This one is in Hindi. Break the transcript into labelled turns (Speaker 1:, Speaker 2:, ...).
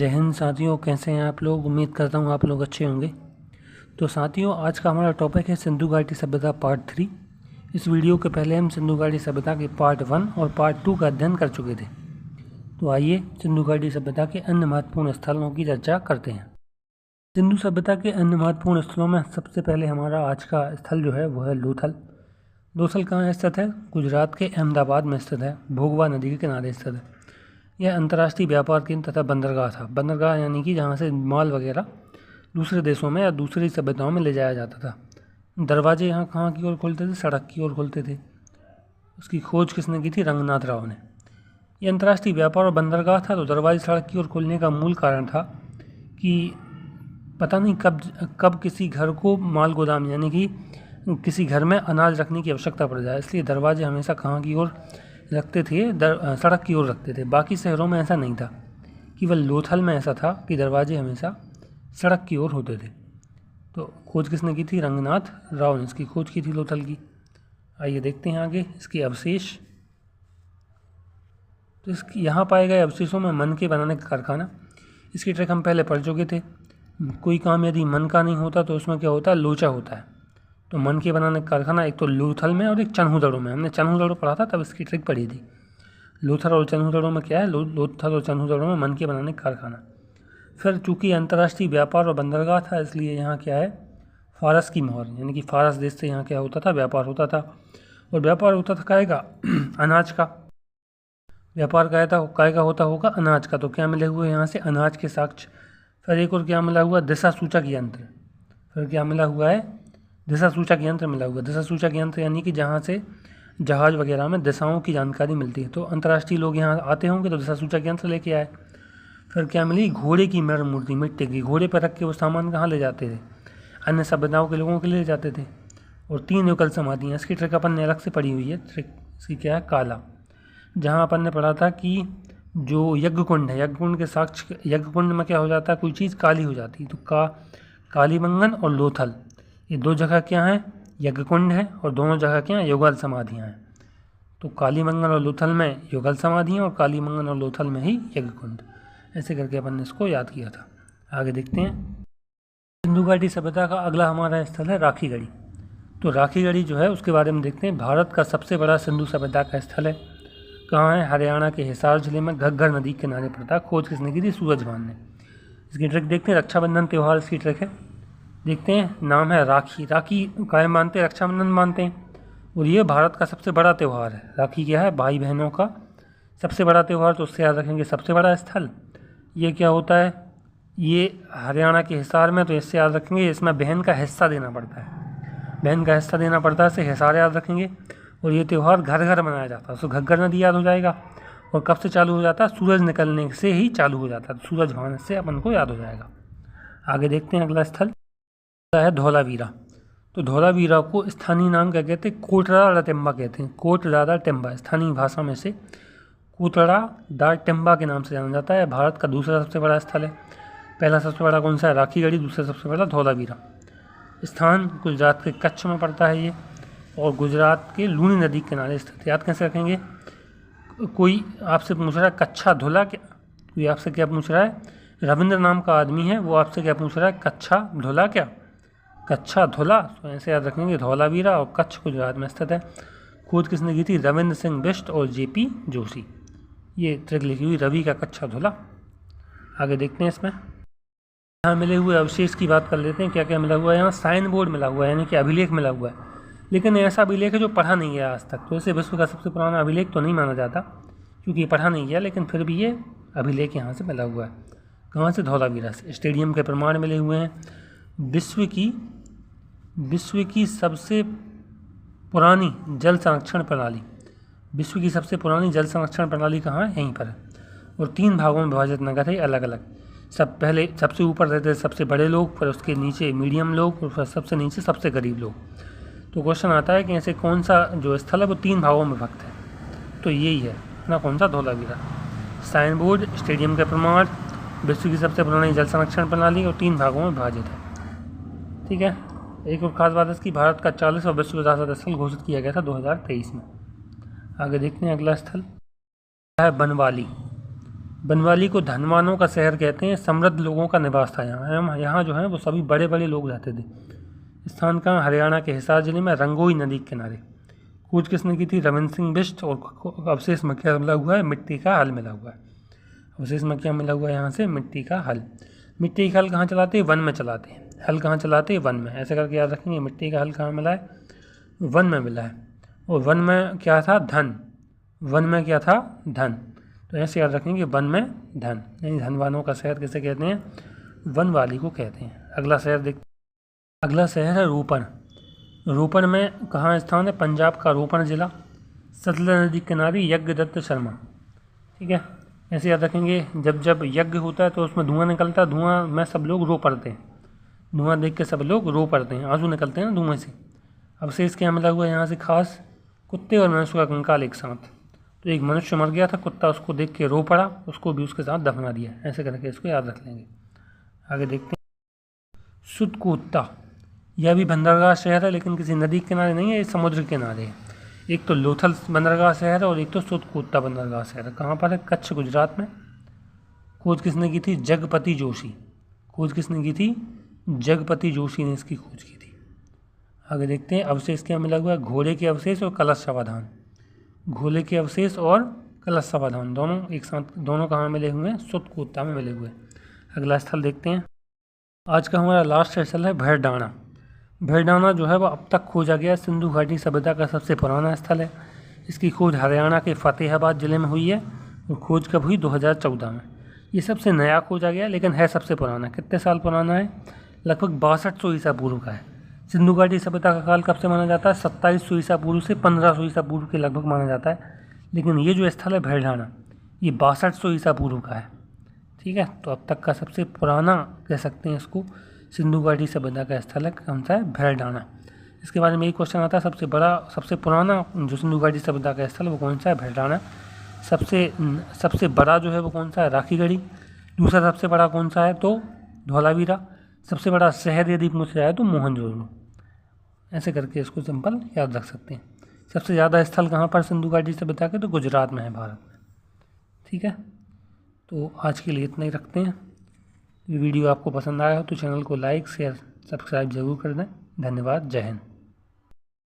Speaker 1: जय हिंद साथियों, कैसे हैं आप लोग। उम्मीद करता हूँ आप लोग अच्छे होंगे। तो साथियों, आज का हमारा टॉपिक है सिंधु घाटी सभ्यता पार्ट 3। इस वीडियो के पहले हम सिंधु घाटी सभ्यता के पार्ट 1 और पार्ट 2 का अध्ययन कर चुके थे। तो आइए सिंधु घाटी सभ्यता के अन्य महत्वपूर्ण स्थलों की चर्चा करते हैं। सिंधु सभ्यता के अन्य महत्वपूर्ण स्थलों में सबसे पहले हमारा आज का स्थल जो है वह है लोथल। लोथल कहाँ स्थित है? गुजरात के अहमदाबाद में स्थित है। भोगवा नदी के किनारे स्थित है। यह अंतर्राष्ट्रीय व्यापार केंद्र तथा बंदरगाह था। बंदरगाह यानी कि जहाँ से माल वगैरह दूसरे देशों में या दूसरी सभ्यताओं में ले जाया जाता था। दरवाजे यहाँ कहाँ की ओर खुलते थे? सड़क की ओर खुलते थे। उसकी खोज किसने की थी? रंगनाथ राव ने। ये अंतर्राष्ट्रीय व्यापार और बंदरगाह था, तो दरवाजे सड़क की ओर खुलने का मूल कारण था कि पता नहीं कब किसी घर को माल गोदाम यानी कि किसी घर में अनाज रखने की आवश्यकता पड़ जाए, इसलिए दरवाजे हमेशा कहाँ की ओर रखते थे? सड़क की ओर रखते थे। बाकी शहरों में ऐसा नहीं था, केवल लोथल में ऐसा था कि दरवाजे हमेशा सड़क की ओर होते थे। तो खोज किसने की थी? रंगनाथ राव ने इसकी खोज की थी लोथल की। आइए देखते हैं आगे इसके अवशेष। तो इसकी यहाँ पाए गए अवशेषों में मन के बनाने का कारखाना, इसकी ट्रिक हम पहले पढ़ चुके थे। कोई काम यदि मन का नहीं होता तो उसमें क्या होता है? लोचा होता है। तो मन के बनाने का कारखाना एक तो लोथल में और एक चन्हुदड़ो में। हमने चन्हुदड़ो पढ़ा था, तब इसकी ट्रिक पढ़ी थी। लोथल और चन्हुदड़ो में क्या है? लोथल और चन्हुदड़ो में मन के बनाने का कारखाना। फिर चूँकि अंतर्राष्ट्रीय व्यापार और बंदरगाह था, इसलिए यहाँ क्या है? फारस की मोहर, यानी कि फारस देश से यहाँ क्या होता था? व्यापार होता था। और व्यापार होता था काय का? अनाज का। व्यापार काय का होता होगा? अनाज का। तो क्या मिले हुए यहाँ से? अनाज के साक्ष्य। फिर एक और क्या मिला हुआ? दिशा सूचक यंत्र। फिर क्या मिला हुआ है? दिशा सूचक यंत्र मिला हुआ। दिशा सूचक यंत्र यानी कि जहाँ से जहाज़ वगैरह में दिशाओं की जानकारी मिलती है। तो अंतर्राष्ट्रीय लोग यहाँ आते होंगे तो दिशा सूचक यंत्र लेके आए। फिर क्या मिली? घोड़े की मृण मूर्ति, मिट्टी की। घोड़े पर रख के वो सामान कहाँ ले जाते थे? अन्य सभ्यताओं के लोगों के लिए ले जाते थे। और 3 युगल समाधियाँ, इसकी ट्रिक अपन ने अलग से पढ़ी हुई है। ट्रिक इसकी क्या है? काला। जहाँ अपन ने पढ़ा था कि जो यज्ञ कुंड है, यज्ञ कुंड के साक्ष्य, यज्ञ कुंड में क्या हो जाता है? कोई चीज़ काली हो जाती है। तो कालीबंगन और लोथल, ये 2 जगह क्या हैं? यज्ञ कुंड है। और दोनों जगह क्या हैं? युगल समाधियाँ हैं। तो कालीबंगन और लोथल में युगल समाधियाँ और कालीबंगन और लोथल में ही यज्ञ कुंड। ऐसे करके अपन ने इसको याद किया था। आगे देखते हैं। सिंधु घाटी सभ्यता का अगला हमारा स्थल है राखीगढ़ी। तो राखीगढ़ी जो है उसके बारे में देखते हैं। भारत का सबसे बड़ा सिंधु सभ्यता का स्थल है। कहाँ है? हरियाणा के हिसार जिले में घग्गर नदी के किनारे पड़ता है। खोज किसने की थी? सूरजभान ने। इसकी ट्रिक देखते हैं। रक्षाबंधन त्यौहार इसकी ट्रिक है। देखते हैं। नाम है राखी। राखी काय मानते हैं? रक्षाबंधन मानते हैं। और ये भारत का सबसे बड़ा त्यौहार है। राखी क्या है? भाई बहनों का सबसे बड़ा त्यौहार। तो उससे याद रखेंगे सबसे बड़ा स्थल। ये क्या होता है? ये हरियाणा के हिसार में। तो इससे याद रखेंगे इसमें बहन का हिस्सा देना पड़ता है। बहन का हिस्सा देना पड़ता है, इससे हिसार याद रखेंगे। और ये त्यौहार घर घर मनाया जाता है। तो घग्गर नदी याद हो जाएगा। और कब से चालू हो जाता है? सूरज निकलने से ही चालू हो जाता है। तो सूरज भान से अपन को याद हो जाएगा। आगे देखते हैं। अगला स्थल है धौलावीरा। तो धौलावीरा को स्थानीय नाम क्या कहते हैं? कोटड़ा टिम्बा कहते हैं। कोटड़ा टिम्बा स्थानीय भाषा में से कोटड़ा टिम्बा के नाम से जाना जाता है। भारत का दूसरा सबसे बड़ा स्थल है। पहला सबसे बड़ा कौन सा है? राखीगढ़ी। दूसरा सबसे बड़ा धौलावीरा। स्थान गुजरात के कच्छ में पड़ता है ये, और गुजरात के लूनी नदी के किनारे स्थित। याद कैसे रखेंगे? कोई आपसे पूछ रहा है कच्छा धुला क्या? कोई आपसे क्या पूछ रहा है? रविंद्र नाम का आदमी है, वो आपसे क्या पूछ रहा है? कच्छा धुला क्या? कच्छा धुला। तो ऐसे याद रखेंगे। धौलावीरा और कच्छ गुजरात में स्थित है। खोज किसने की थी? रविंद्र सिंह बिष्ट और जेपी जोशी। ये ट्रिक लिखी हुई रवि का कच्छा धुला। आगे देखते हैं। इसमें यहाँ मिले हुए अवशेष की बात कर लेते हैं। क्या क्या मिला हुआ है? यहाँ साइन बोर्ड मिला हुआ है, यानी कि अभिलेख मिला हुआ है। लेकिन ऐसा अभिलेख है जो पढ़ा नहीं गया आज तक। तो इसे विश्व का सबसे पुराना अभिलेख तो नहीं माना जाता, क्योंकि ये पढ़ा नहीं गया। लेकिन फिर भी ये अभिलेख यहाँ से मिला हुआ है। कहाँ से? धौलावीरा से। स्टेडियम के प्रमाण मिले हुए हैं। विश्व की सबसे पुरानी जल संरक्षण प्रणाली। विश्व की सबसे पुरानी जल संरक्षण प्रणाली कहाँ है? यहीं पर है। और 3 भागों में विभाजित नगर है अलग अलग। पहले सबसे ऊपर रहते थे सबसे बड़े लोग, फिर उसके नीचे मीडियम लोग, और फिर सबसे नीचे सबसे गरीब लोग। तो क्वेश्चन आता है कि ऐसे कौन सा जो स्थल है वो 3 भागों में विभक्त है? तो यही है अपना कौन सा? धौलावीरा। साइन बोर्ड, स्टेडियम के प्रमाण, विश्व की सबसे पुरानी जल संरक्षण प्रणाली, और 3 भागों में विभाजित है। ठीक है। एक और खास बात है इसकी, भारत का 40वां विश्व विरासत स्थल घोषित किया गया था 2023 में। आगे देखते हैं। अगला स्थल है बनवाली। बनवाली को धनवानों का शहर कहते हैं, समृद्ध लोगों का निवास था यहाँ जो है वो सभी बड़े बड़े लोग रहते थे। स्थान कहाँ? हरियाणा के हिसार जिले में रंगोई नदी के किनारे। खोज किसने की थी? रविंद्र सिंह बिष्ट। और अवशेष में क्या मिला हुआ है? मिट्टी का हल मिला हुआ है। अवशेष में क्या मिला हुआ है? यहाँ से मिट्टी का हल। मिट्टी का हल कहाँ चलाते हैं? वन में चलाते हैं। हल कहाँ चलाते हैं? वन में। ऐसे करके याद रखेंगे। मिट्टी का हल कहाँ मिला है? वन में मिला है। और वन में क्या था? धन। वन में क्या था? धन। तो ऐसे याद रखेंगे, वन में धन। यानी धनवानों का शहर किसे कहते हैं? वनवाली को कहते हैं। अगला शहर देखते हैं। अगला शहर है रोपण। रोपण में कहाँ स्थान है? पंजाब का रोपण जिला, सतलज नदी किनारे, यज्ञदत्त शर्मा। ठीक है, ऐसे याद रखेंगे। जब जब यज्ञ होता है तो उसमें धुआं निकलता है, धुआं में सब लोग रो पड़ते हैं। धुआं देख के सब लोग रो पड़ते हैं, आंसू निकलते हैं ना धुएं से। अवशेष क्या मिला हुआ है यहाँ से खास? कुत्ते और मनुष्य का कंकाल एक साथ। तो एक मनुष्य मर गया था, कुत्ता उसको देख के रो पड़ा, उसको भी उसके साथ दफना दिया। ऐसे करके इसको याद रख लेंगे। आगे देखते हैं। सुतकोता, यह भी बंदरगाह शहर है, लेकिन किसी नदी के किनारे नहीं है, ये समुद्र के किनारे है। एक तो लोथल बंदरगाह शहर है और एक तो सुतकोता बंदरगाह शहर है। कहाँ पर है? कच्छ, गुजरात में। खोज किसने की थी? जगपति जोशी। खोज किसने की थी? जगपति जोशी ने इसकी खोज की थी। आगे देखते हैं। अवशेष क्या मिला हुआ है? घोड़े के अवशेष और कलश समाधान। घोड़े के अवशेष और कलश समाधान दोनों एक साथ, दोनों कहाँ मिले हुए हैं? सुतकोता में मिले हुए। अगला स्थल देखते हैं। आज का हमारा लास्ट स्थल है भैरडाना। भैरडाना जो है वो अब तक खोजा गया सिंधु घाटी सभ्यता का सबसे पुराना स्थल है। इसकी खोज हरियाणा के फतेहाबाद जिले में हुई है और खोज कब हुई? 2014 में। ये सबसे नया खोजा गया, लेकिन है सबसे पुराना। कितने साल पुराना है? लगभग 6200 ईसा पूर्व का है। सिंधु घाटी सभ्यता का काल कब से माना जाता है? 2700 ईसा पूर्व से 1500 ईसा पूर्व के लगभग माना जाता है। लेकिन ये जो स्थल है भैरडाना, ये 6200 ईसा पूर्व का है। ठीक है, तो अब तक का सबसे पुराना कह सकते हैं इसको, सिंधु घाटी सभ्यता का स्थल है। कौन सा है? भैरडाना। इसके बारे में एक क्वेश्चन आता है, सबसे पुराना जो सिंधु घाटी सभ्यता का स्थल है वो कौन सा है? भैरडाना। सबसे बड़ा जो है वो कौन सा है? राखीगढ़ी। दूसरा सबसे बड़ा कौन सा है? तो धौलावीरा। सबसे बड़ा शहर यदि पूछा जाए तो मोहनजोदड़ो। ऐसे करके इसको सिंपल याद रख सकते हैं। सबसे ज़्यादा स्थल कहाँ पर सिंधु घाटी सभ्यता के? तो गुजरात में है, भारत में। ठीक है, तो आज के लिए इतना ही रखते हैं। ये वीडियो आपको पसंद आया हो तो चैनल को लाइक, शेयर, सब्सक्राइब जरूर कर दें। धन्यवाद। जय हिंद।